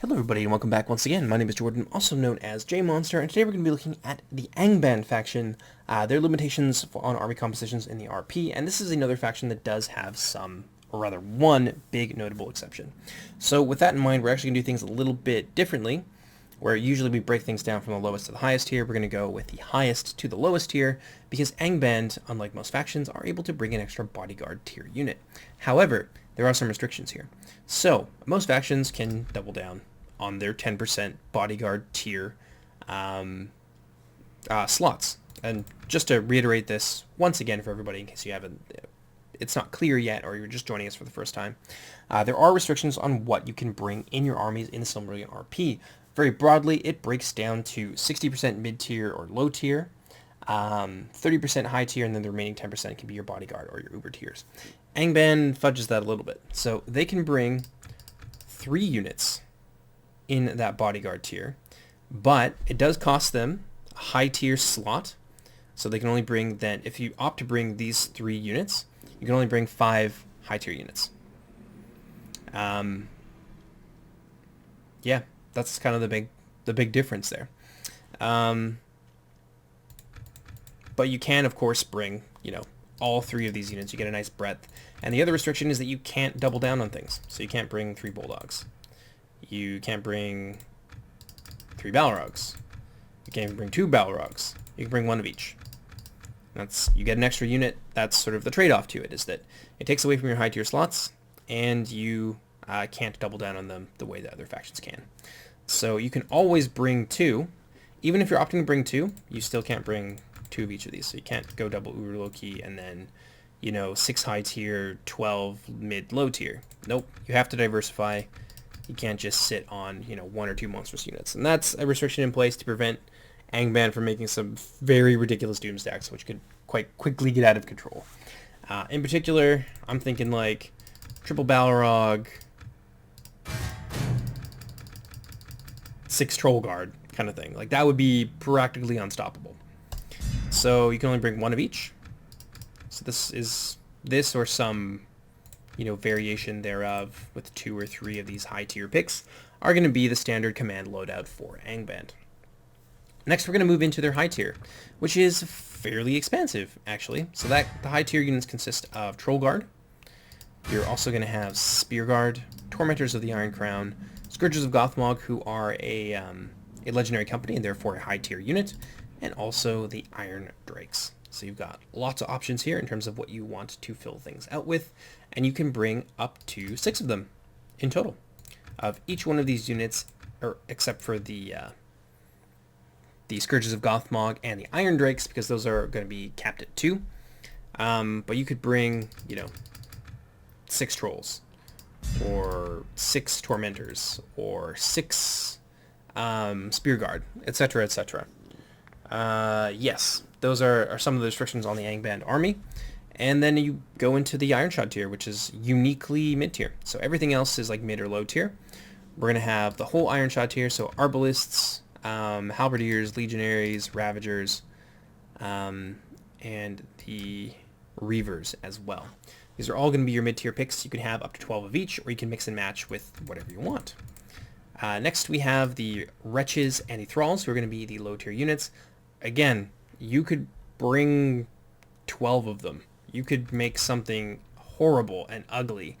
Hello everybody and welcome back once again. My name is Jordan, also known as JMonster, and today we're going to be looking at the Angband faction, their limitations on army compositions in the RP, and this is another faction that does have some, or rather one, big notable exception. So with that in mind, we're actually going to do things a little bit differently, where usually we break things down from the lowest to the highest tier. We're going to go with the highest to the lowest tier, because Angband, unlike most factions, are able to bring an extra bodyguard tier unit. However, there are some restrictions here. So, most factions can double down on their 10% bodyguard tier slots. And just to reiterate this once again for everybody, in case you haven't, it's not clear yet, or you're just joining us for the first time, there are restrictions on what you can bring in your armies in the Silmarillion RP. Very broadly, it breaks down to 60% mid-tier or low-tier, 30% high tier, and then the remaining 10% can be your bodyguard or your uber tiers. Angband fudges that a little bit. So they can bring 3 units in that bodyguard tier, but it does cost them a high tier slot. So they can only bring then, if you opt to bring these 3 units, you can only bring 5 high tier units. Yeah, that's kind of the big difference there. But you can, of course, bring, all 3 of these units. You get a nice breadth. And the other restriction is that you can't double down on things. So you can't bring 3 bulldogs. You can't bring 3 balrogs. You can't even bring 2 balrogs. You can bring 1 of each. You get an extra unit. That's sort of the trade-off to it, is that it takes away from your high tier slots, and you can't double down on them the way that other factions can. So you can always bring 2. Even if you're opting to bring 2, you still can't bring 2 of each of these. So you can't go double Urloki and then, 6 high tier, 12 mid low tier. Nope. You have to diversify. You can't just sit on, 1 or 2 monstrous units. And that's a restriction in place to prevent Angband from making some very ridiculous doom stacks, which could quite quickly get out of control. In particular, I'm thinking like triple Balrog, 6 Troll Guard kind of thing. Like that would be practically unstoppable. So you can only bring 1 of each. So this or some, variation thereof with 2 or 3 of these high tier picks are going to be the standard command loadout for Angband. Next, we're going to move into their high tier, which is fairly expansive, actually. So the high tier units consist of Troll Guard. You're also going to have Spear Guard, Tormentors of the Iron Crown, Scourges of Gothmog, who are a legendary company and therefore a high tier unit, and also the Iron Drakes. So you've got lots of options here in terms of what you want to fill things out with, and you can bring up to 6 of them in total of each one of these units, or except for the Scourges of Gothmog and the Iron Drakes, because those are going to be capped at 2. But you could bring, 6 Trolls, or 6 Tormentors, or 6 Spear Guard, etc., etc. Yes, those are some of the restrictions on the Angband army. And then you go into the Iron Shot tier, which is uniquely mid-tier. So everything else is like mid or low tier. We're going to have the whole Iron Shot tier, so Arbalists, Halberdiers, Legionaries, Ravagers, and the Reavers as well. These are all going to be your mid-tier picks. You can have up to 12 of each, or you can mix and match with whatever you want. Next, we have the Wretches and the Thralls, who are going to be the low-tier units. Again, you could bring 12 of them. You could make something horrible and ugly,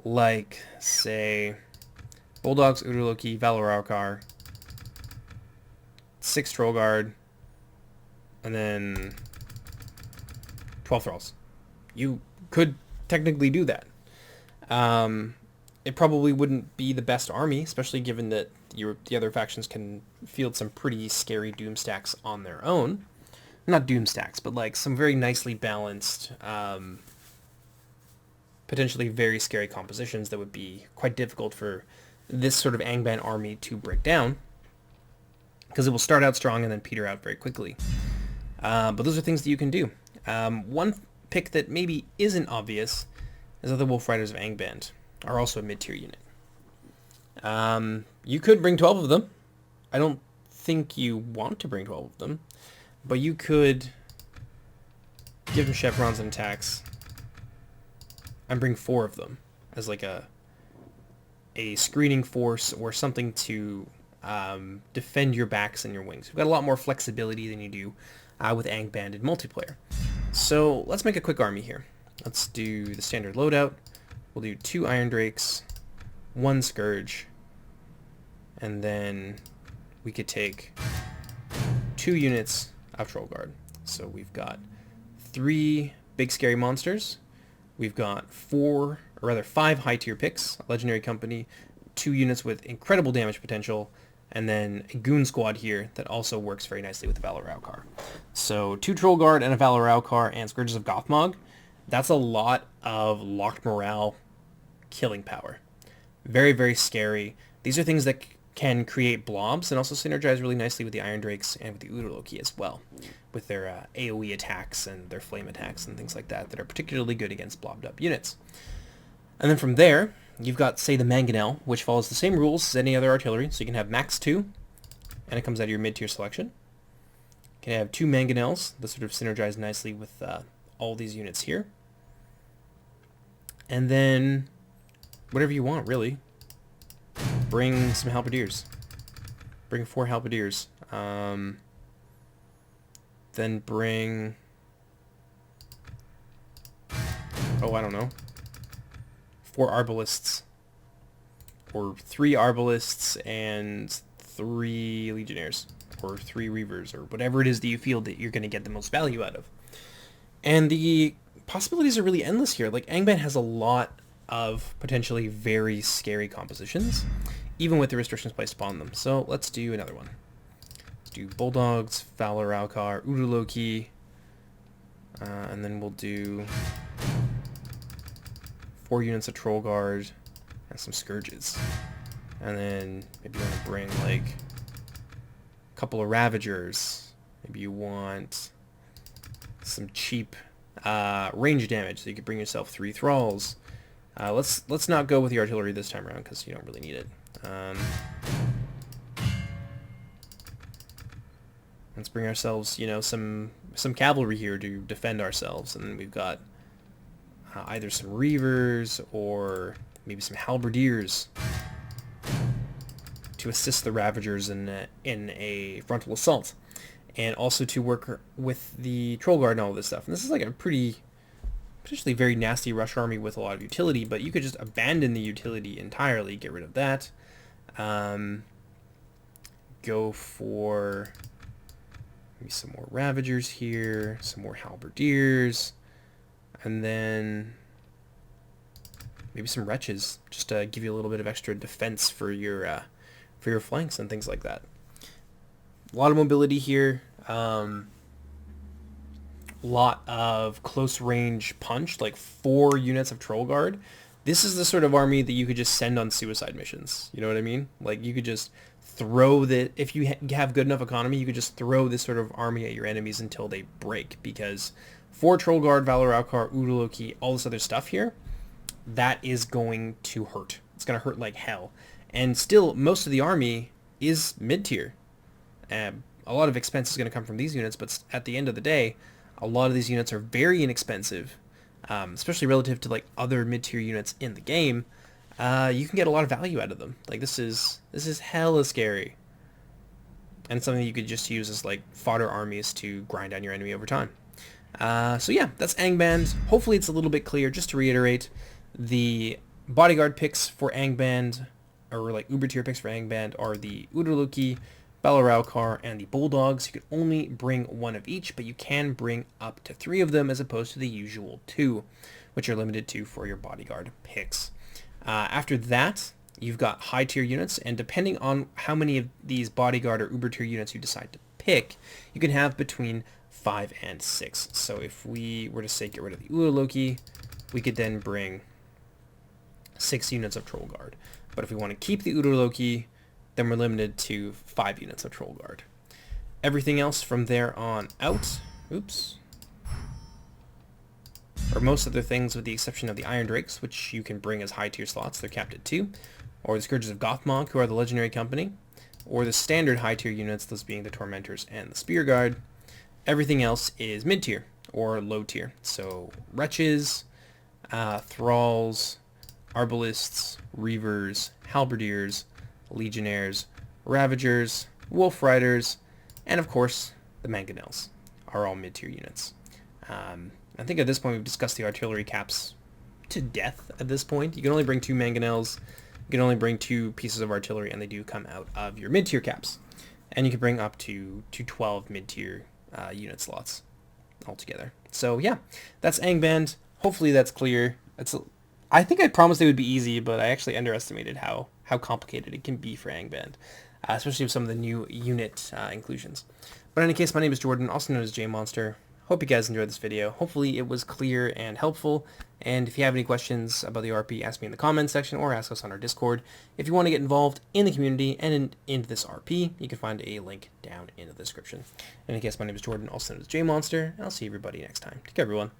like, say, Bulldogs, Urloki, Valorarkar, 6 Troll Guard, and then 12 Thralls. You could technically do that. It probably wouldn't be the best army, especially given that the other factions can field some pretty scary doom stacks on their own. Not doom stacks, but like some very nicely balanced, potentially very scary compositions that would be quite difficult for this sort of Angband army to break down, because it will start out strong and then peter out very quickly. But those are things that you can do. One pick that maybe isn't obvious is that the Wolf Riders of Angband are also a mid-tier unit. You could bring 12 of them. I don't think you want to bring 12 of them, but you could give them chevrons and attacks and bring 4 of them as like a a screening force or something to defend your backs and your wings. You've got a lot more flexibility than you do with Angband in multiplayer. So let's make a quick army here. Let's do the standard loadout. We'll do 2 Iron Drakes, 1 Scourge, and then we could take 2 units of Troll Guard. So we've got 3 big scary monsters. We've got 5 high tier picks, a legendary company, 2 units with incredible damage potential, and then a goon squad here that also works very nicely with the Valor Raukar. So 2 Troll Guard and a Valor Raukar and Scourges of Gothmog. That's a lot of locked morale killing power. Very, very scary. These are things that can create blobs and also synergize really nicely with the Iron Drakes and with the Udaloki as well, with their AoE attacks and their flame attacks and things like that that are particularly good against blobbed up units. And then from there, you've got, say, the Mangonel, which follows the same rules as any other artillery. So you can have max 2, and it comes out of your mid-tier selection. You can have 2 Mangonels that sort of synergize nicely with all these units here. And then whatever you want, really. Bring some Halberdiers. Bring 4 Halberdiers. Then bring... oh, I don't know. 4 Arbalists. Or 3 Arbalists and 3 Legionnaires. Or 3 Reavers. Or whatever it is that you feel that you're going to get the most value out of. And the possibilities are really endless here. Like, Angband has a lot of potentially very scary compositions, even with the restrictions placed upon them. So let's do another one. Let's do Bulldogs, Valor Raukar, Udaloki, and then we'll do 4 units of Troll Guard and some Scourges. And then maybe you want to bring like a couple of Ravagers. Maybe you want some cheap range damage, so you could bring yourself 3 Thralls. Let's not go with the artillery this time around because you don't really need it. Let's bring ourselves, you know, some cavalry here to defend ourselves, and then we've got either some Reavers or maybe some Halberdiers to assist the Ravagers in a frontal assault, and also to work with the Troll Guard and all this stuff. And this is like a potentially very nasty rush army with a lot of utility, but you could just abandon the utility entirely, get rid of that. Go for maybe some more Ravagers here, some more Halberdiers, and then maybe some Wretches, just to give you a little bit of extra defense for your flanks and things like that. A lot of mobility here. Lot of close range punch, like 4 units of Troll Guard. This is the sort of army that you could just send on suicide missions. You know what I mean? Like, you could just throw the... if you have good enough economy, you could just throw this sort of army at your enemies until they break, because 4 Troll Guard, Valor Raukar, Udaloki, all this other stuff here, that is going to hurt. It's going to hurt like hell. And still, most of the army is mid-tier. A lot of expense is going to come from these units, but at the end of the day, a lot of these units are very inexpensive, especially relative to like other mid-tier units in the game. You can get a lot of value out of them. Like, this is hella scary, and it's something you could just use as like fodder armies to grind down your enemy over time. So yeah, that's Angband. Hopefully it's a little bit clear. Just to reiterate, the bodyguard picks for Angband, or like uber tier picks for Angband, are the Udaloki, Valor Raukar, and the Bulldogs. You can only bring 1 of each, but you can bring up to 3 of them as opposed to the usual 2, which are limited to for your bodyguard picks. After that, you've got high tier units, and depending on how many of these bodyguard or uber tier units you decide to pick, you can have between 5 and 6. So if we were to say get rid of the Udaloki, we could then bring 6 units of Troll Guard. But if we want to keep the Udaloki, then we're limited to 5 units of Troll Guard. Everything else from there on out, or most other things with the exception of the Iron Drakes, which you can bring as high tier slots, they're capped at 2, or the Scourges of Gothmog, who are the legendary company, or the standard high tier units, those being the Tormentors and the Spear Guard. Everything else is mid tier or low tier. So Wretches, Thralls, Arbalists, Reavers, Halberdiers, Legionnaires, Ravagers, Wolf Riders, and of course the Mangonels are all mid-tier units. I think at this point we've discussed the artillery caps to death at this point. You can only bring 2 Mangonels, you can only bring 2 pieces of artillery, and they do come out of your mid-tier caps. And you can bring up to 12 mid-tier unit slots altogether. So yeah, that's Angband. Hopefully that's clear. I think I promised it would be easy, but I actually underestimated how complicated it can be for Angband, especially with some of the new unit inclusions. But in any case, my name is Jordan, also known as JMonster. Hope you guys enjoyed this video. Hopefully it was clear and helpful. And if you have any questions about the RP, ask me in the comments section or ask us on our Discord. If you want to get involved in the community and into this RP, you can find a link down in the description. In any case, my name is Jordan, also known as JMonster, and I'll see everybody next time. Take care, everyone.